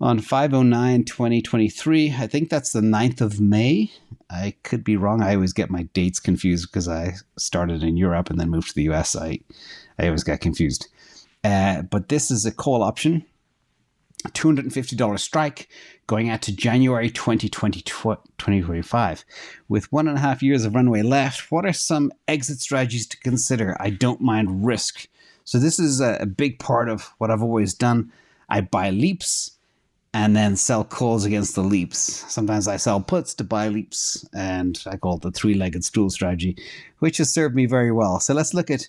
on 5/09/2023. I think that's the 9th of May. I could be wrong. I always get my dates confused because I started in Europe and then moved to the US. I always get confused. But this is a call option, $250 strike going out to January 2025. With 1.5 years of runway left, what are some exit strategies to consider? I don't mind risk. So this is a big part of what I've always done. I buy leaps and then sell calls against the leaps. Sometimes I sell puts to buy leaps, and I call it the three-legged stool strategy, which has served me very well. So let's look at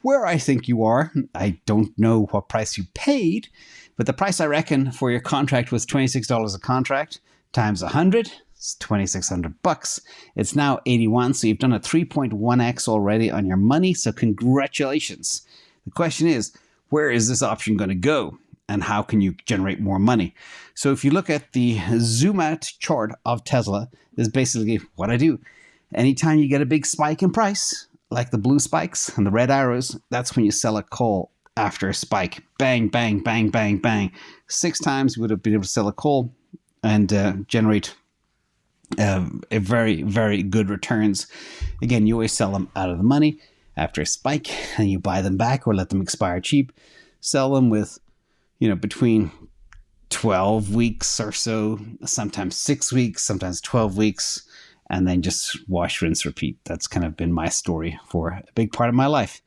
where I think you are. I don't know what price you paid, but the price I reckon for your contract was $26 a contract times 100. It's $2,600. It's now 81, so you've done a 3.1x already on your money. So congratulations. The question is, where is this option going to go? And how can you generate more money? So if you look at the zoom out chart of Tesla, this is basically what I do. Anytime you get a big spike in price, like the blue spikes and the red arrows, that's when you sell a call after a spike. Bang, bang, bang, bang, bang. 6 times you would have been able to sell a call and generate a very, very good returns. Again, you always sell them out of the money after a spike, and you buy them back or let them expire cheap. Sell them with between 12 weeks or so, sometimes 6 weeks, sometimes 12 weeks, and then just wash, rinse, repeat. That's kind of been my story for a big part of my life.